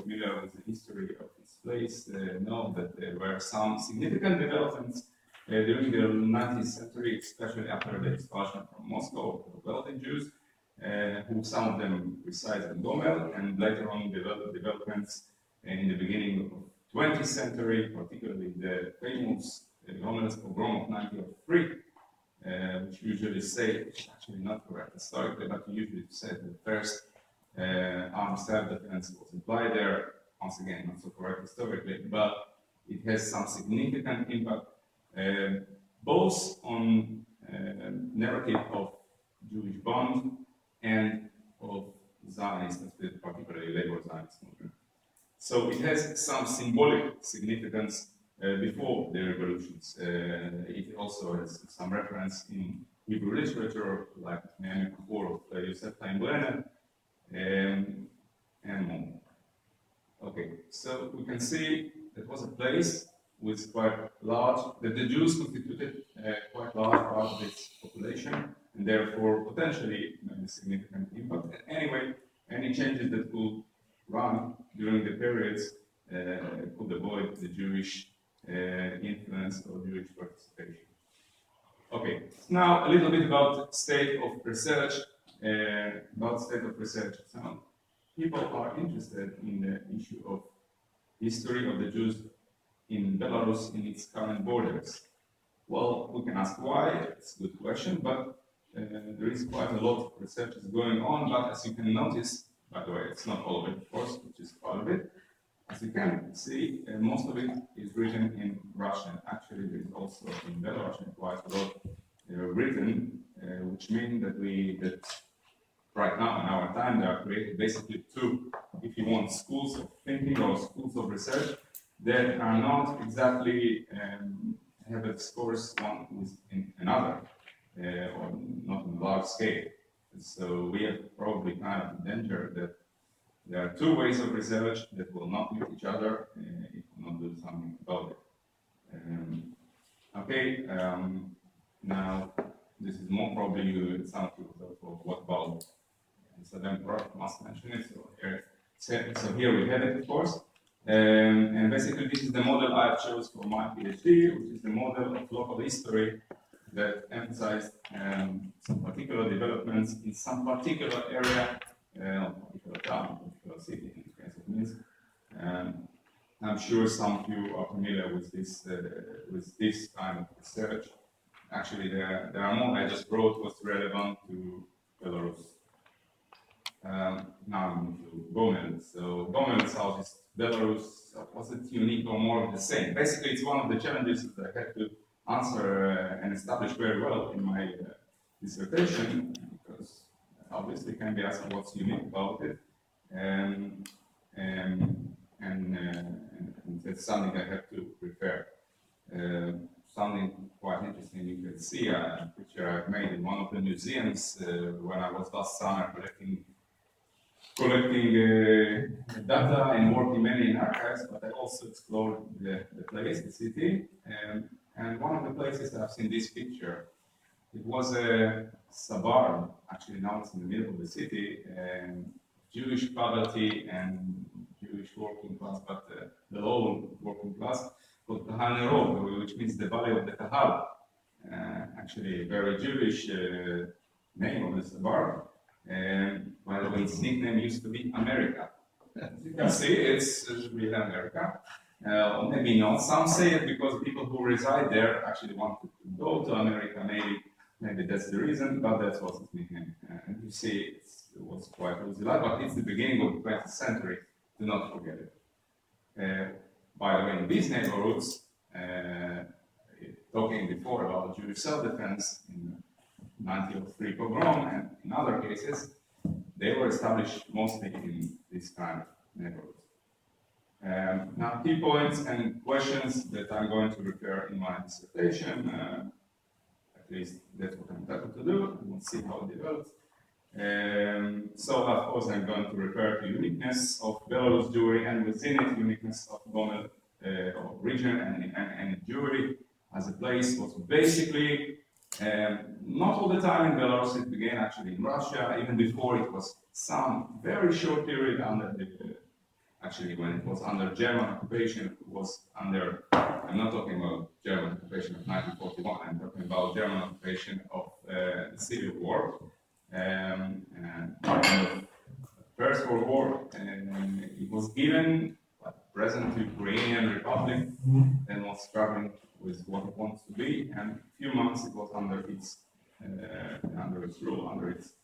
familiar with the history of this place know that there were some significant developments during the 19th century, especially after the expulsion from Moscow of wealthy Jews, who some of them reside in Gomel, and later on developments in the beginning of 20th century, particularly the famous Gomel's pogrom of 1903, which usually say, it's actually not correct historically, but usually said the first armed self-defense was implied there. Once again, not so correct historically, but it has some significant impact both on narrative of Jewish bond and of Zionists, particularly labor Zionist movement. So it has some symbolic significance before the revolutions. It also has some reference in Hebrew literature, like Nehemiah Kapor of Yosef Chaim Brenner, and more. Okay, so we can see that was a place with quite large, that the Jews constituted quite large part of its population, and therefore potentially a significant impact. Anyway, any changes that could run during the periods could avoid the Jewish influence or Jewish participation. Okay, now a little bit about state of research. So people are interested in the issue of history of the Jews in Belarus in its current borders. Well, we can ask why. It's a good question, but there is quite a lot of research is going on. But as you can notice, by the way, it's not all of it, of course, which is part of it. As you can see, most of it is written in Russian. Actually, there is also in Belarusian quite a lot written, which means that right now in our time there are created basically two, if you want, schools of thinking or schools of research that are not exactly have a scores one with another, or not on a large scale. So we have probably kind of in danger that there are two ways of research that will not meet each other if we not do something about it. Now this is more probably some people of what about Saddam Prague must mention it. So here we have it, of course. And basically this is the model I chose for my PhD, which is the model of local history that emphasized some particular developments in some particular area, particular town, particular city, in the case of Minsk. I'm sure some of you are familiar with this kind of research. Actually, there are more I just wrote what's relevant to Belarus. Now I'm into Gomel. So Gomel Southeast Belarus, was it unique or more of the same? Basically, it's one of the challenges that I had to answer and establish very well in my dissertation, because obviously it can be asked what's unique about it, and that's something I have to prepare. Something quite interesting you can see a picture I've made in one of the museums when I was last summer collecting data and working mainly in archives, but I also explored the place, the city, and one of the places I've seen this picture. It was a suburb, actually now it's in the middle of the city, Jewish poverty and Jewish working class, but the low working class, called Kahal Nerov, which means the valley of the Kahal. Actually a very Jewish name of the suburb. By the way, its nickname used to be America. As you can see, it's really America. Maybe not. Some say it because people who reside there actually wanted to go to America. Maybe that's the reason, but that was its nickname. And you see, it was quite rosy life, but it's the beginning of the 20th century. Do not forget it. By the way, in these neighborhoods, talking before about Jewish self-defense in 1903 pogrom and in other cases, they were established mostly in this kind of neighborhoods. Now, key points and questions that I'm going to refer in my dissertation, at least that's what I'm able to do, and we'll see how it develops. So, of course, I'm going to refer to uniqueness of Belarus Jewry, and within it, uniqueness of Gomel region and Jewry as a place was basically not all the time in Belarus. It began actually in Russia. Even before, it was some very short period under the actually, when it was under German occupation, it was under, I'm not talking about German occupation of 1941, I'm talking about German occupation of the Civil War. And the First World War, and it was given by the present Ukrainian Republic and was struggling with what it wants to be, and a few months it was under its rule, under its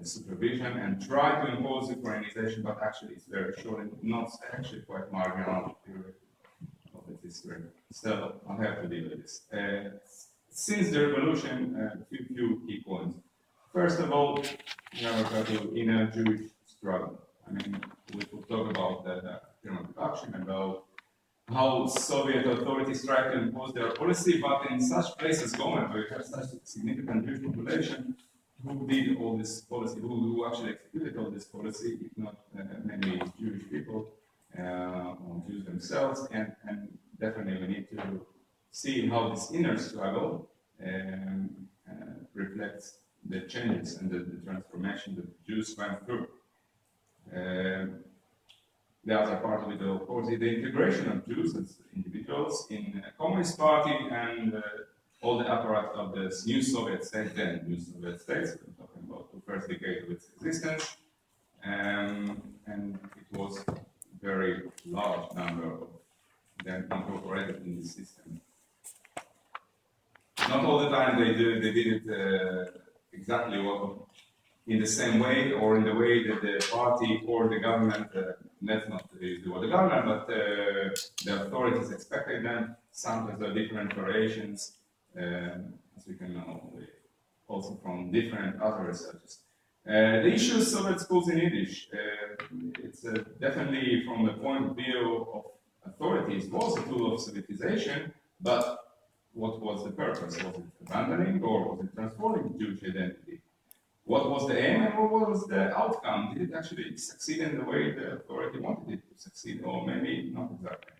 supervision, and tried to impose Ukrainization, but actually it's very short and not actually quite marginal period of its history. So I have to deal with this. Since the revolution, a few key points. First of all, we have to inner Jewish struggle. I mean, we could talk about the German production, about how Soviet authorities tried to impose their policy, but in such places, Gomel, where you have such a significant Jewish population, who did all this policy, who actually executed all this policy, if not many Jewish people, or Jews themselves, and definitely we need to see how this inner struggle reflects the changes and the transformation that the Jews went through. The other part of it, of course, is the integration of Jews as individuals in the Communist Party and all the apparatus of this new Soviet state, then new Soviet states. We're talking about the first decade of its existence, and it was a very large number of them incorporated in the system. Not all the time they did it exactly in the same way or in the way that the party or the government, let's not use the word the government, but the authorities expected them. Sometimes there are different variations, as we can know, also from different other researchers. The issue of Soviet schools in Yiddish, it's definitely from the point of view of authorities, was a tool of Sovietization, but what was the purpose? Was it abandoning or was it transforming Jewish identity? What was the aim and what was the outcome? Did it actually succeed in the way the authority wanted it to succeed, or maybe not exactly?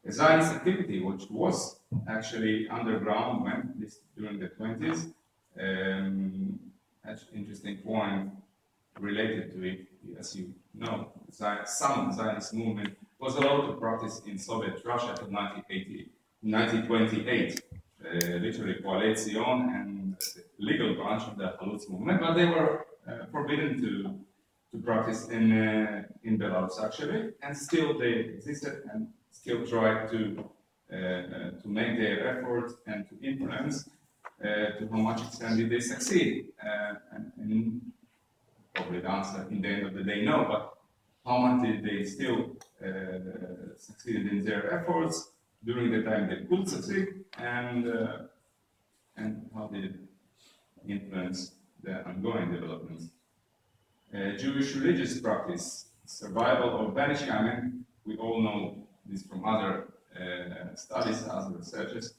The Zionist activity, which was actually underground, went during the 20s. That's an interesting point related to it, as you know, some Zionist movement was allowed to practice in Soviet Russia until 1928, literally Coalition and the legal branch of the Halutz movement, but they were forbidden to practice in Belarus actually, and still they existed and still tried to make their efforts and to influence. To how much extent did they succeed? And probably the answer in the end of the day, no, but how much did they still succeed in their efforts during the time they could succeed, and how did it influence the ongoing developments? Jewish religious practice, survival or vanishing. I mean, we all know this from other studies, other researches.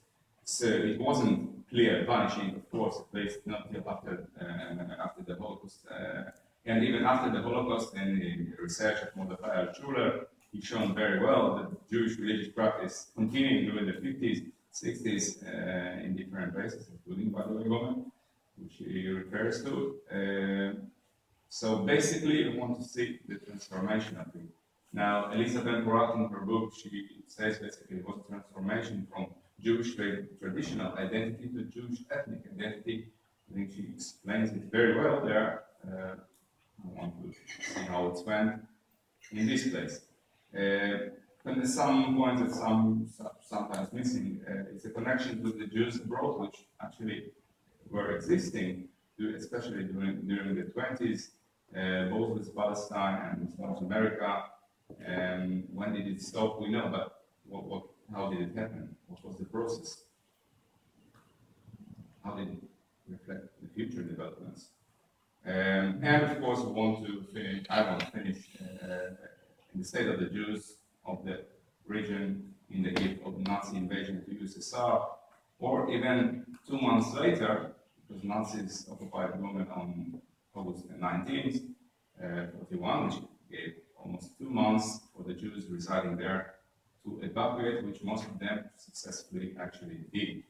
So it wasn't clear vanishing, of course, at least not until after the Holocaust. And even after the Holocaust, in the research of Mordechai Schuler, he shown very well that Jewish religious practice continued during the 50s, 60s in different places, including, by the way, Gomel, which he refers to. So basically, we want to see the transformation of it. Now, Elizabeth Porat, in her book, she says basically it was a transformation from Jewish traditional identity to Jewish ethnic identity. I think she explains it very well there. I want to see how it went in this place. And there's some points that sometimes missing. It's a connection to the Jews abroad, which actually were existing, especially during the 20s, both with Palestine and with North America. When did it stop? We know, but how did it happen? What was the process? How did it reflect the future developments? And of course, I want to finish in the state of the Jews of the region in the eve of the Nazi invasion to USSR, or even 2 months later, because Nazis occupied Gomel on August 19th, 41, which gave almost 2 months for the Jews residing there to evacuate, which most of them successfully actually did.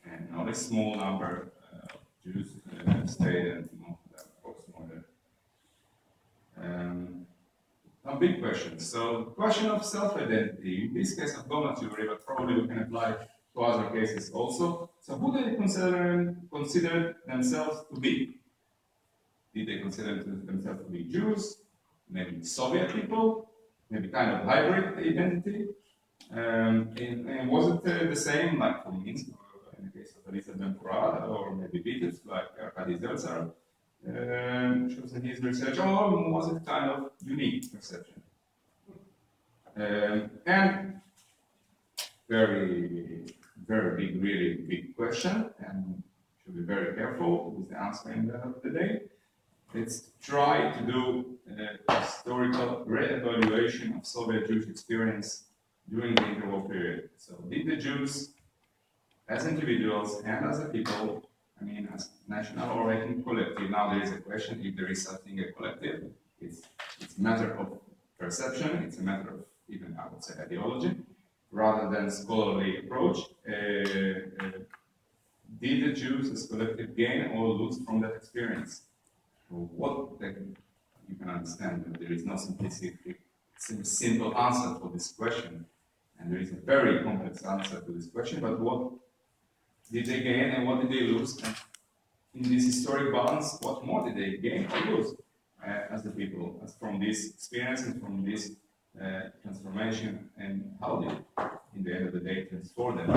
And only a small number of Jews stayed, and most of them, of course, more than. some big questions. So, the question of self-identity, in this case of Gomel theory, but probably we can apply to other cases also. So, who do they consider themselves to be? Did they consider themselves to be Jews, maybe Soviet people, maybe kind of hybrid identity? And was it the same like for Minsk, or in the case of Elisa Ben Furad, or maybe Beatles like Arkady Zeltser shows in his research, or was it kind of unique perception? And very, very big, really big question, and should be very careful with the answer in the end of the day. Let's try to do a historical re-evaluation of Soviet Jewish experience during the interwar period. So, did the Jews, as individuals and as a people, I mean, as national or ethnic collective, now there is a question if there is something a collective. It's a matter of perception, it's a matter of even, I would say, ideology, rather than scholarly approach. Did the Jews as collective gain or lose from that experience? You can understand that there is no simple answer for this question, and there is a very complex answer to this question, but what did they gain and what did they lose? And in this historic balance, what more did they gain or lose as the people, as from this experience and from this transformation, and how did it, in the end of the day, transform them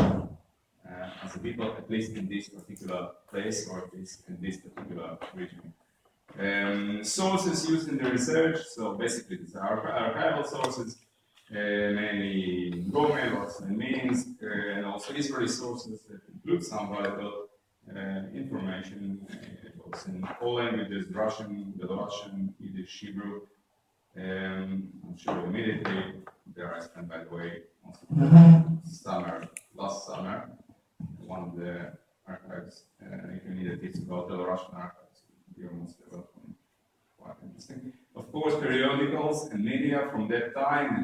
as a people, at least in this particular place or at least in this particular region? Sources used in the research, so basically these are archival sources, mainly Gomel, also in Minsk, and also Israeli sources that include some valuable information, both in all languages, Russian, Belarusian, Yiddish, Hebrew. I'll show you immediately. There I spent, by the way, most of the last summer, one of the archives, if you need a tips about Belarusian archives. You're most welcome. Quite interesting. Of course, periodicals and media from that time.